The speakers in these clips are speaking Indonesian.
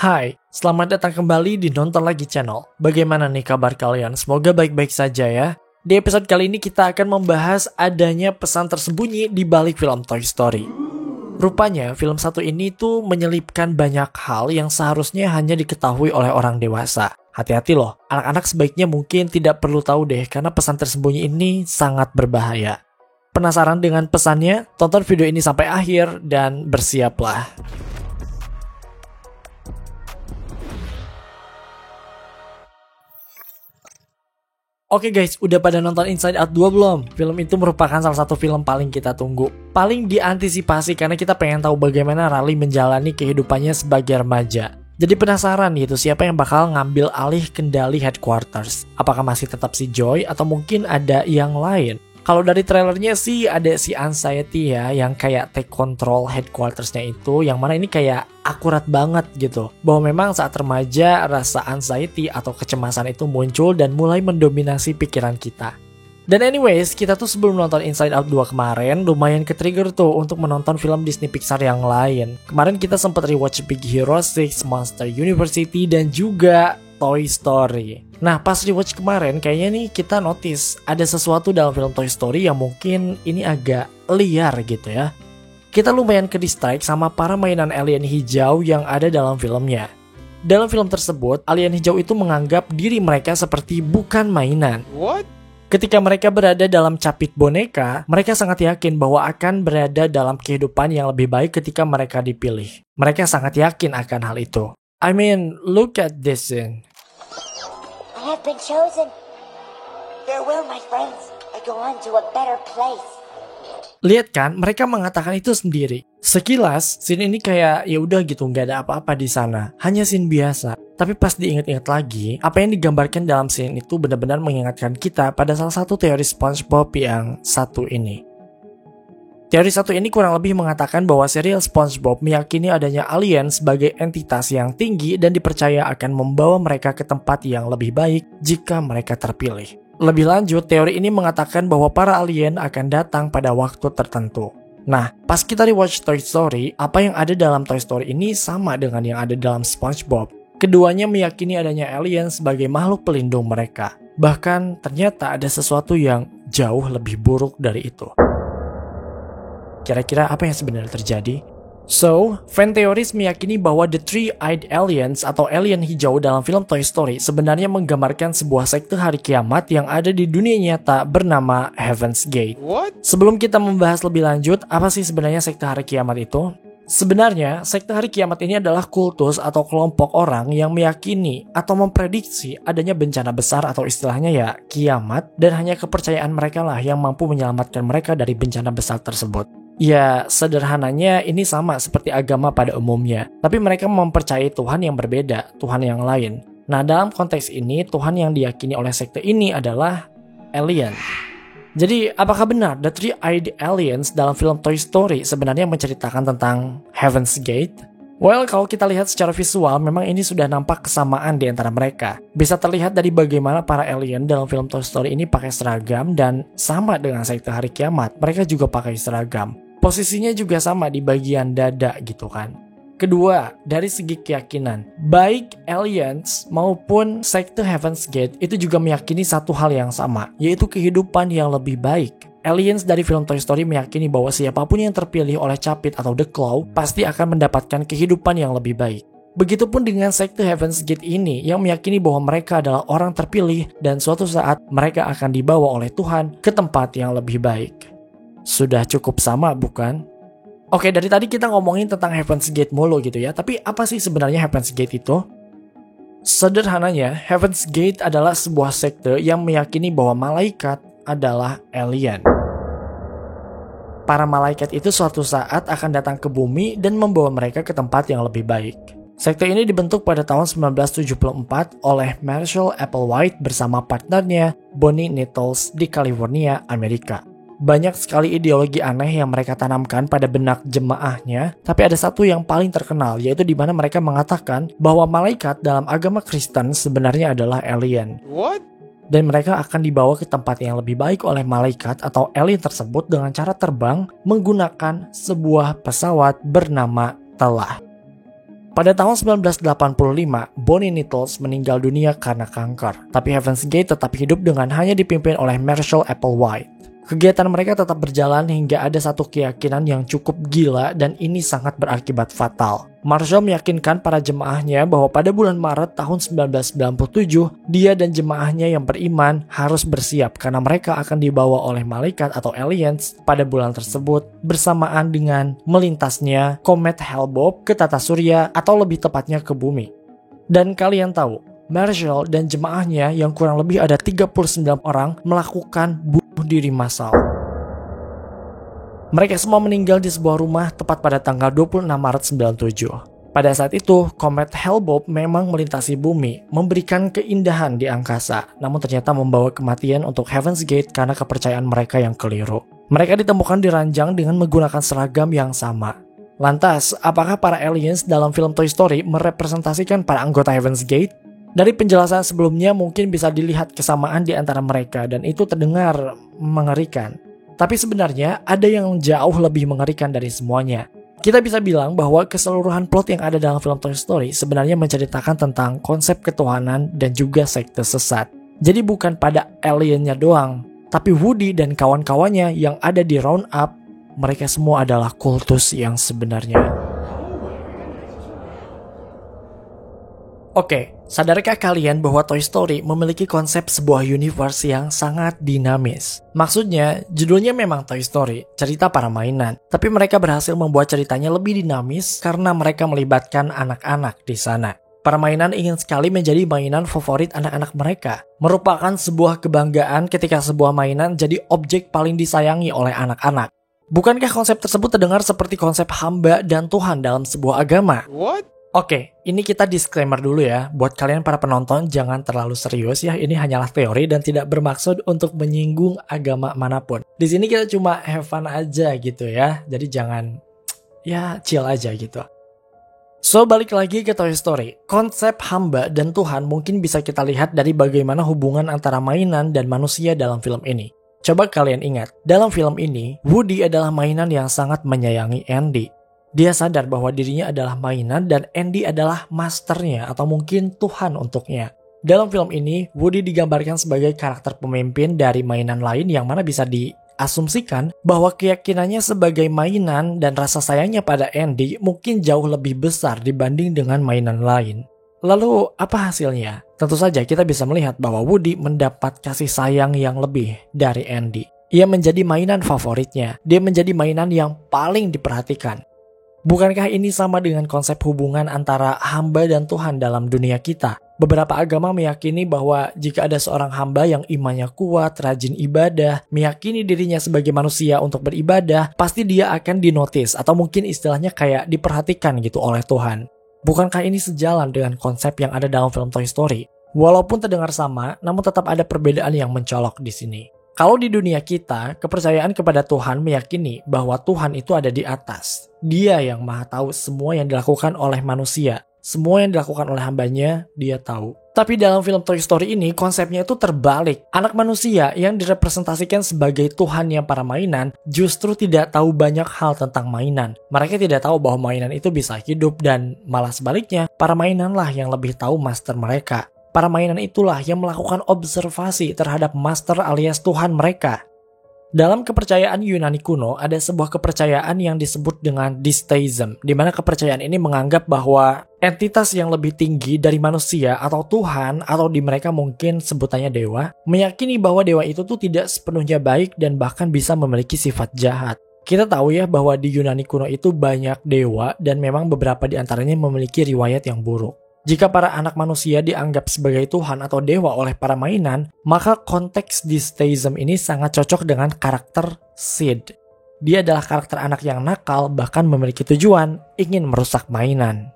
Hai, selamat datang kembali di Nonton Lagi Channel. Bagaimana nih kabar kalian? Semoga baik-baik saja ya. Di episode kali ini kita akan membahas adanya pesan tersembunyi di balik film Toy Story. Rupanya film satu ini tuh menyelipkan banyak hal yang seharusnya hanya diketahui oleh orang dewasa. Hati-hati loh, anak-anak sebaiknya mungkin tidak perlu tahu deh karena pesan tersembunyi ini sangat berbahaya. Penasaran dengan pesannya? Tonton video ini sampai akhir dan bersiaplah. Oke guys, udah pada nonton Inside Out 2 belum? Film itu merupakan salah satu film paling kita tunggu. Paling diantisipasi karena kita pengen tahu bagaimana Riley menjalani kehidupannya sebagai remaja. Jadi penasaran gitu siapa yang bakal ngambil alih kendali headquarters. Apakah masih tetap si Joy atau mungkin ada yang lain? Kalau dari trailernya sih ada si Anxiety ya yang kayak take control headquartersnya itu, yang mana ini kayak akurat banget gitu. Bahwa memang saat remaja rasa anxiety atau kecemasan itu muncul dan mulai mendominasi pikiran kita. Dan anyways, kita tuh sebelum nonton Inside Out 2 kemarin lumayan ke-trigger tuh untuk menonton film Disney Pixar yang lain. Kemarin kita sempat rewatch Big Hero 6, Monster University, dan juga Toy Story. Nah, pas rewatch kemarin kayaknya nih kita notice ada sesuatu dalam film Toy Story yang mungkin ini agak liar gitu ya. Kita lumayan ke-distract sama para mainan alien hijau yang ada dalam filmnya. Dalam film tersebut, alien hijau itu menganggap diri mereka seperti bukan mainan. What? Ketika mereka berada dalam capit boneka, mereka sangat yakin bahwa akan berada dalam kehidupan yang lebih baik ketika mereka dipilih. Mereka sangat yakin akan hal itu. I mean, look at this scene. I have been chosen. Farewell, my friends. I go on to a better place. Lihat kan, mereka mengatakan itu sendiri. Sekilas, scene ini kayak ya udah gitu, nggak ada apa-apa di sana, hanya scene biasa. Tapi pas diingat-ingat lagi, apa yang digambarkan dalam scene itu benar-benar mengingatkan kita pada salah satu teori SpongeBob yang satu ini. Teori satu ini kurang lebih mengatakan bahwa serial SpongeBob meyakini adanya alien sebagai entitas yang tinggi dan dipercaya akan membawa mereka ke tempat yang lebih baik jika mereka terpilih. Lebih lanjut, teori ini mengatakan bahwa para alien akan datang pada waktu tertentu. Nah, pas kita rewatch Toy Story, apa yang ada dalam Toy Story ini sama dengan yang ada dalam SpongeBob. Keduanya meyakini adanya alien sebagai makhluk pelindung mereka. Bahkan ternyata ada sesuatu yang jauh lebih buruk dari itu. Kira-kira apa yang sebenarnya terjadi? So, fan teoris meyakini bahwa The Three-Eyed Aliens atau alien hijau dalam film Toy Story sebenarnya menggambarkan sebuah sekte hari kiamat yang ada di dunia nyata bernama Heaven's Gate. What? Sebelum kita membahas lebih lanjut, apa sih sebenarnya sekte hari kiamat itu? Sebenarnya, sekte hari kiamat ini adalah kultus atau kelompok orang yang meyakini atau memprediksi adanya bencana besar atau istilahnya ya kiamat, dan hanya kepercayaan mereka lah yang mampu menyelamatkan mereka dari bencana besar tersebut. Ya, sederhananya ini sama seperti agama pada umumnya, tapi mereka mempercayai Tuhan yang berbeda, Tuhan yang lain. Nah, dalam konteks ini, Tuhan yang diyakini oleh sekte ini adalah alien. Jadi, apakah benar The Three-Eyed Aliens dalam film Toy Story sebenarnya menceritakan tentang Heaven's Gate? Well, kalau kita lihat secara visual, memang ini sudah nampak kesamaan di antara mereka. Bisa terlihat dari bagaimana para alien dalam film Toy Story ini pakai seragam dan sama dengan sekte hari kiamat, mereka juga pakai seragam. Posisinya juga sama di bagian dada gitu kan. Kedua, dari segi keyakinan, baik aliens maupun sekte Heaven's Gate itu juga meyakini satu hal yang sama, yaitu kehidupan yang lebih baik. Aliens dari film Toy Story meyakini bahwa siapapun yang terpilih oleh Capit atau The Claw pasti akan mendapatkan kehidupan yang lebih baik. Begitupun dengan sekte Heaven's Gate ini yang meyakini bahwa mereka adalah orang terpilih dan suatu saat mereka akan dibawa oleh Tuhan ke tempat yang lebih baik. Sudah cukup sama bukan? Oke, dari tadi kita ngomongin tentang Heaven's Gate mulu gitu ya, tapi apa sih sebenarnya Heaven's Gate itu? Sederhananya, Heaven's Gate adalah sebuah sekte yang meyakini bahwa malaikat adalah alien. Para malaikat itu suatu saat akan datang ke bumi dan membawa mereka ke tempat yang lebih baik. Sekte ini dibentuk pada tahun 1974 oleh Marshall Applewhite bersama partnernya Bonnie Nettles di California, Amerika. Banyak sekali ideologi aneh yang mereka tanamkan pada benak jemaahnya, tapi ada satu yang paling terkenal, yaitu di mana mereka mengatakan bahwa malaikat dalam agama Kristen sebenarnya adalah alien. What? Dan mereka akan dibawa ke tempat yang lebih baik oleh malaikat atau alien tersebut dengan cara terbang menggunakan sebuah pesawat bernama Telah. Pada tahun 1985, Bonnie Nettles meninggal dunia karena kanker, tapi Heaven's Gate tetap hidup dengan hanya dipimpin oleh Marshall Applewhite. Kegiatan mereka tetap berjalan hingga ada satu keyakinan yang cukup gila dan ini sangat berakibat fatal. Marshall meyakinkan para jemaahnya bahwa pada bulan Maret tahun 1997, dia dan jemaahnya yang beriman harus bersiap karena mereka akan dibawa oleh malaikat atau aliens pada bulan tersebut bersamaan dengan melintasnya komet Hale-Bopp ke tata surya atau lebih tepatnya ke bumi. Dan kalian tahu, Marshall dan jemaahnya yang kurang lebih ada 39 orang melakukan bunuh diri massal. Mereka semua meninggal di sebuah rumah tepat pada tanggal 26 Maret 97. Pada saat itu, komet Hale-Bopp memang melintasi bumi, memberikan keindahan di angkasa, namun ternyata membawa kematian untuk Heaven's Gate karena kepercayaan mereka yang keliru. Mereka ditemukan diranjang dengan menggunakan seragam yang sama. Lantas, apakah para aliens dalam film Toy Story merepresentasikan para anggota Heaven's Gate? Dari penjelasan sebelumnya mungkin bisa dilihat kesamaan di antara mereka dan itu terdengar mengerikan. Tapi sebenarnya ada yang jauh lebih mengerikan dari semuanya. Kita bisa bilang bahwa keseluruhan plot yang ada dalam film Toy Story sebenarnya menceritakan tentang konsep ketuhanan dan juga sekte sesat. Jadi bukan pada aliennya doang, tapi Woody dan kawan-kawannya yang ada di Roundup, mereka semua adalah kultus yang sebenarnya. Oke, sadarkah kalian bahwa Toy Story memiliki konsep sebuah universe yang sangat dinamis? Maksudnya, judulnya memang Toy Story, cerita para mainan. Tapi mereka berhasil membuat ceritanya lebih dinamis karena mereka melibatkan anak-anak di sana. Para mainan ingin sekali menjadi mainan favorit anak-anak mereka. Merupakan sebuah kebanggaan ketika sebuah mainan jadi objek paling disayangi oleh anak-anak. Bukankah konsep tersebut terdengar seperti konsep hamba dan Tuhan dalam sebuah agama? What? Oke, ini kita disclaimer dulu ya. Buat kalian para penonton, jangan terlalu serius ya. Ini hanyalah teori dan tidak bermaksud untuk menyinggung agama manapun. Di sini kita cuma have fun aja gitu ya. Jadi jangan, ya chill aja gitu. So, balik lagi ke Toy Story. Konsep hamba dan Tuhan mungkin bisa kita lihat dari bagaimana hubungan antara mainan dan manusia dalam film ini. Coba kalian ingat, dalam film ini, Woody adalah mainan yang sangat menyayangi Andy. Dia sadar bahwa dirinya adalah mainan dan Andy adalah masternya atau mungkin Tuhan untuknya. Dalam film ini, Woody digambarkan sebagai karakter pemimpin dari mainan lain yang mana bisa diasumsikan bahwa keyakinannya sebagai mainan dan rasa sayangnya pada Andy mungkin jauh lebih besar dibanding dengan mainan lain. Lalu, apa hasilnya? Tentu saja kita bisa melihat bahwa Woody mendapat kasih sayang yang lebih dari Andy. Ia menjadi mainan favoritnya. Dia menjadi mainan yang paling diperhatikan. Bukankah ini sama dengan konsep hubungan antara hamba dan Tuhan dalam dunia kita? Beberapa agama meyakini bahwa jika ada seorang hamba yang imannya kuat, rajin ibadah, meyakini dirinya sebagai manusia untuk beribadah, pasti dia akan dinotis atau mungkin istilahnya kayak diperhatikan gitu oleh Tuhan. Bukankah ini sejalan dengan konsep yang ada dalam film Toy Story? Walaupun terdengar sama, namun tetap ada perbedaan yang mencolok di sini. Kalau di dunia kita, kepercayaan kepada Tuhan meyakini bahwa Tuhan itu ada di atas. Dia yang maha tahu semua yang dilakukan oleh manusia. Semua yang dilakukan oleh hambanya, dia tahu. Tapi dalam film Toy Story ini, konsepnya itu terbalik. Anak manusia yang direpresentasikan sebagai Tuhannya para mainan, justru tidak tahu banyak hal tentang mainan. Mereka tidak tahu bahwa mainan itu bisa hidup dan malah sebaliknya, para mainanlah yang lebih tahu master mereka. Para mainan itulah yang melakukan observasi terhadap master alias Tuhan mereka. Dalam kepercayaan Yunani kuno, ada sebuah kepercayaan yang disebut dengan disteism, di mana kepercayaan ini menganggap bahwa entitas yang lebih tinggi dari manusia atau Tuhan, atau di mereka mungkin sebutannya dewa, meyakini bahwa dewa itu tuh tidak sepenuhnya baik dan bahkan bisa memiliki sifat jahat. Kita tahu ya bahwa di Yunani kuno itu banyak dewa dan memang beberapa di antaranya memiliki riwayat yang buruk. Jika para anak manusia dianggap sebagai Tuhan atau dewa oleh para mainan, maka konteks disteism ini sangat cocok dengan karakter Sid. Dia adalah karakter anak yang nakal, bahkan memiliki tujuan ingin merusak mainan.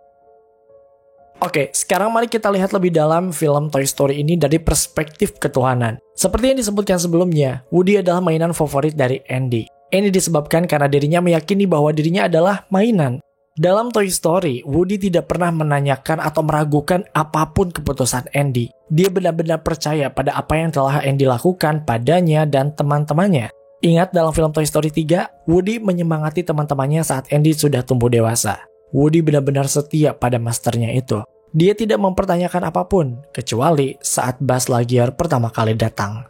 Oke, sekarang mari kita lihat lebih dalam film Toy Story ini dari perspektif ketuhanan. Seperti yang disebutkan sebelumnya, Woody adalah mainan favorit dari Andy. Ini disebabkan karena dirinya meyakini bahwa dirinya adalah mainan. Dalam Toy Story, Woody tidak pernah menanyakan atau meragukan apapun keputusan Andy. Dia benar-benar percaya pada apa yang telah Andy lakukan padanya dan teman-temannya. Ingat dalam film Toy Story 3, Woody menyemangati teman-temannya saat Andy sudah tumbuh dewasa. Woody benar-benar setia pada masternya itu. Dia tidak mempertanyakan apapun, kecuali saat Buzz Lightyear pertama kali datang.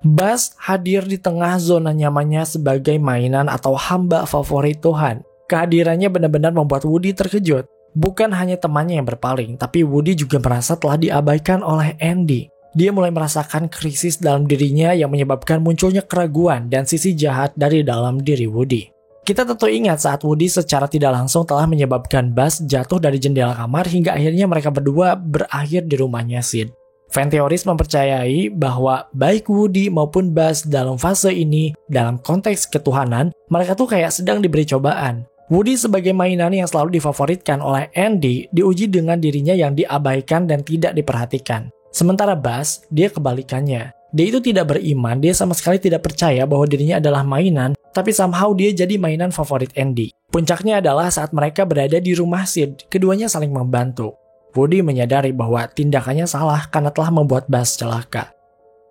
Buzz hadir di tengah zona nyamannya sebagai mainan atau hamba favorit Tuhan. Kehadirannya benar-benar membuat Woody terkejut. Bukan hanya temannya yang berpaling, tapi Woody juga merasa telah diabaikan oleh Andy. Dia mulai merasakan krisis dalam dirinya yang menyebabkan munculnya keraguan dan sisi jahat dari dalam diri Woody. Kita tentu ingat saat Woody secara tidak langsung telah menyebabkan Buzz jatuh dari jendela kamar hingga akhirnya mereka berdua berakhir di rumahnya Sid. Fan teoris mempercayai bahwa baik Woody maupun Buzz dalam fase ini, dalam konteks ketuhanan, mereka tuh kayak sedang diberi cobaan. Woody sebagai mainan yang selalu difavoritkan oleh Andy diuji dengan dirinya yang diabaikan dan tidak diperhatikan. Sementara Buzz, dia kebalikannya. Dia itu tidak beriman, dia sama sekali tidak percaya bahwa dirinya adalah mainan, tapi somehow dia jadi mainan favorit Andy. Puncaknya adalah saat mereka berada di rumah Sid, keduanya saling membantu. Woody menyadari bahwa tindakannya salah karena telah membuat Buzz celaka.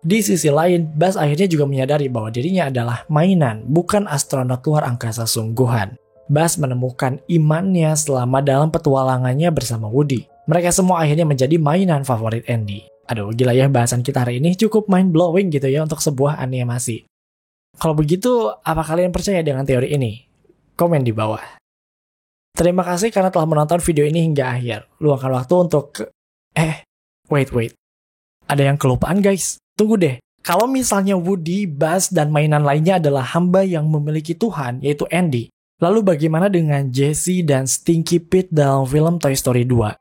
Di sisi lain, Buzz akhirnya juga menyadari bahwa dirinya adalah mainan, bukan astronot luar angkasa sungguhan. Buzz menemukan imannya selama dalam petualangannya bersama Woody. Mereka semua akhirnya menjadi mainan favorit Andy. Aduh, gila ya, bahasan kita hari ini cukup mind-blowing gitu ya untuk sebuah animasi. Kalau begitu, apa kalian percaya dengan teori ini? Komen di bawah. Terima kasih karena telah menonton video ini hingga akhir. Luangkan waktu untuk... Wait. Ada yang kelupaan guys. Tunggu deh. Kalau misalnya Woody, Buzz, dan mainan lainnya adalah hamba yang memiliki Tuhan, yaitu Andy, lalu bagaimana dengan Jessie dan Stinky Pete dalam film Toy Story 2?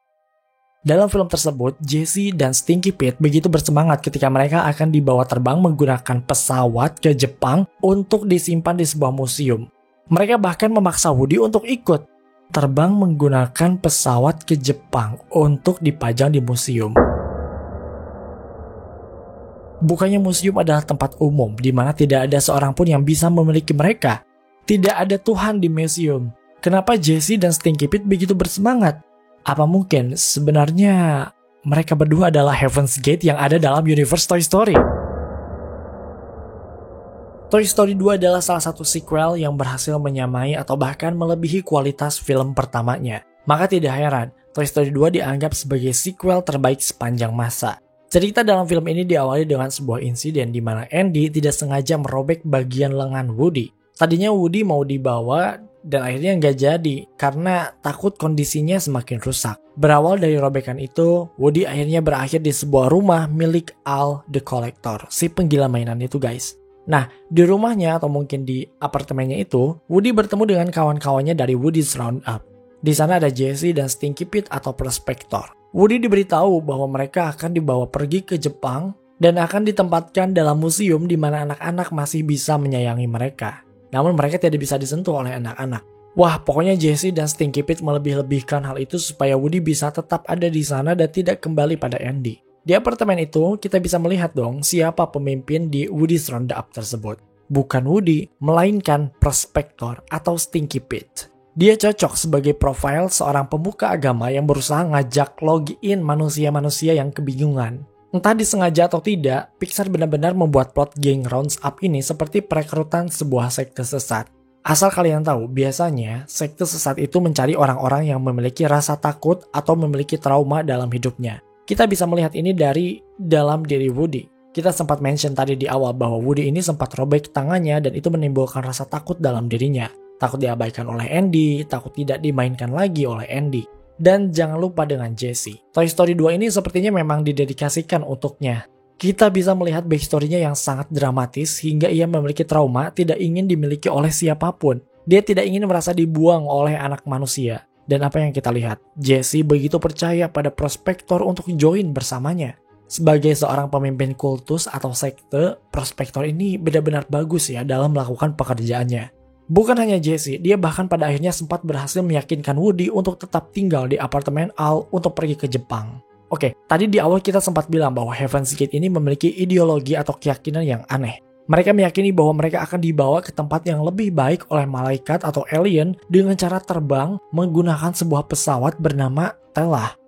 Dalam film tersebut, Jessie dan Stinky Pete begitu bersemangat ketika mereka akan dibawa terbang menggunakan pesawat ke Jepang untuk disimpan di sebuah museum. Mereka bahkan memaksa Woody untuk ikut terbang menggunakan pesawat ke Jepang untuk dipajang di museum. Bukannya museum adalah tempat umum di mana tidak ada seorang pun yang bisa memiliki mereka. Tidak ada Tuhan di museum. Kenapa Jessie dan Stinky Pete begitu bersemangat? Apa mungkin sebenarnya mereka berdua adalah Heaven's Gate yang ada dalam universe Toy Story? Toy Story 2 adalah salah satu sequel yang berhasil menyamai atau bahkan melebihi kualitas film pertamanya. Maka tidak heran, Toy Story 2 dianggap sebagai sequel terbaik sepanjang masa. Cerita dalam film ini diawali dengan sebuah insiden di mana Andy tidak sengaja merobek bagian lengan Woody. Tadinya Woody mau dibawa dan akhirnya nggak jadi karena takut kondisinya semakin rusak. Berawal dari robekan itu, Woody akhirnya berakhir di sebuah rumah milik Al the Collector, si penggila mainan itu guys. Nah, di rumahnya atau mungkin di apartemennya itu, Woody bertemu dengan kawan-kawannya dari Woody's Roundup. Di sana ada Jessie dan Stinky Pete atau Prospector. Woody diberitahu bahwa mereka akan dibawa pergi ke Jepang dan akan ditempatkan dalam museum di mana anak-anak masih bisa menyayangi mereka. Namun mereka tidak bisa disentuh oleh anak-anak. Wah, pokoknya Jessie dan Stinky Pete melebih-lebihkan hal itu supaya Woody bisa tetap ada di sana dan tidak kembali pada Andy. Di apartemen itu, kita bisa melihat dong siapa pemimpin di Woody's Roundup tersebut. Bukan Woody, melainkan Prospector atau Stinky Pete. Dia cocok sebagai profil seorang pemuka agama yang berusaha ngajak login manusia-manusia yang kebingungan. Entah disengaja atau tidak, Pixar benar-benar membuat plot geng Roundup ini seperti perekrutan sebuah sekte sesat. Asal kalian tahu, biasanya sekte sesat itu mencari orang-orang yang memiliki rasa takut atau memiliki trauma dalam hidupnya. Kita bisa melihat ini dari dalam diri Woody. Kita sempat mention tadi di awal bahwa Woody ini sempat robek tangannya dan itu menimbulkan rasa takut dalam dirinya. Takut diabaikan oleh Andy, takut tidak dimainkan lagi oleh Andy. Dan jangan lupa dengan Jessie. Toy Story 2 ini sepertinya memang didedikasikan untuknya. Kita bisa melihat backstory-nya yang sangat dramatis hingga ia memiliki trauma tidak ingin dimiliki oleh siapapun. Dia tidak ingin merasa dibuang oleh anak manusia. Dan apa yang kita lihat? Jessie begitu percaya pada Prospector untuk join bersamanya. Sebagai seorang pemimpin kultus atau sekte, Prospector ini benar-benar bagus ya dalam melakukan pekerjaannya. Bukan hanya Jessie, dia bahkan pada akhirnya sempat berhasil meyakinkan Woody untuk tetap tinggal di apartemen Al untuk pergi ke Jepang. Oke, tadi di awal kita sempat bilang bahwa Heaven's Gate ini memiliki ideologi atau keyakinan yang aneh. Mereka meyakini bahwa mereka akan dibawa ke tempat yang lebih baik oleh malaikat atau alien dengan cara terbang menggunakan sebuah pesawat bernama Telah.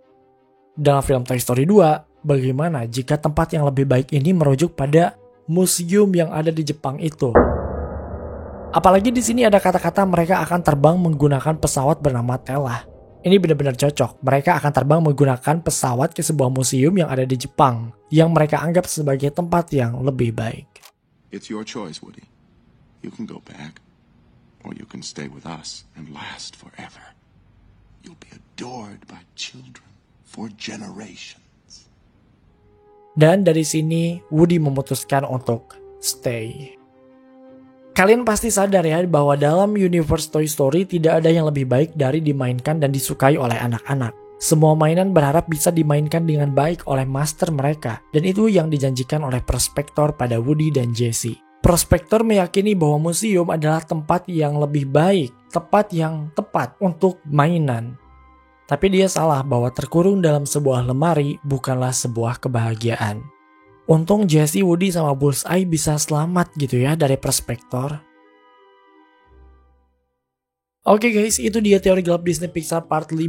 Dalam film Toy Story 2, bagaimana jika tempat yang lebih baik ini merujuk pada museum yang ada di Jepang itu? Apalagi di sini ada kata-kata mereka akan terbang menggunakan pesawat bernama Telah. Ini benar-benar cocok. Mereka akan terbang menggunakan pesawat ke sebuah museum yang ada di Jepang, yang mereka anggap sebagai tempat yang lebih baik. It's your choice, Woody. You can go back, or you can stay with us and last forever. You'll be adored by children for generations. Dan dari sini, Woody memutuskan untuk stay. Kalian pasti sadar ya bahwa dalam universe Toy Story tidak ada yang lebih baik dari dimainkan dan disukai oleh anak-anak. Semua mainan berharap bisa dimainkan dengan baik oleh master mereka, dan itu yang dijanjikan oleh prospektor pada Woody dan Jessie. Prospektor meyakini bahwa museum adalah tempat yang lebih baik, tempat yang tepat untuk mainan. Tapi dia salah bahwa terkurung dalam sebuah lemari bukanlah sebuah kebahagiaan. Untung Jessie, Woody, sama Bullseye bisa selamat gitu ya dari prospektor. Oke guys, itu dia teori gelap Disney Pixar part 57.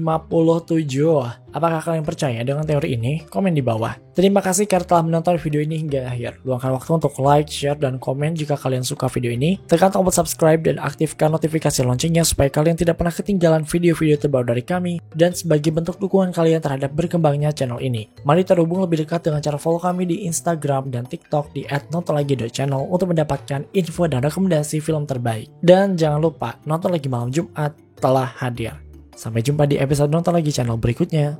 Apakah kalian percaya dengan teori ini? Komen di bawah. Terima kasih karena telah menonton video ini hingga akhir. Luangkan waktu untuk like, share, dan komen jika kalian suka video ini. Tekan tombol subscribe dan aktifkan notifikasi loncengnya supaya kalian tidak pernah ketinggalan video-video terbaru dari kami. Dan sebagai bentuk dukungan kalian terhadap berkembangnya channel ini, mari terhubung lebih dekat dengan cara follow kami di Instagram dan TikTok di @nontolagi.channel untuk mendapatkan info dan rekomendasi film terbaik. Dan jangan lupa, Nonton Lagi Malam Jumat telah hadir. Sampai jumpa di episode Nonton Lagi channel berikutnya.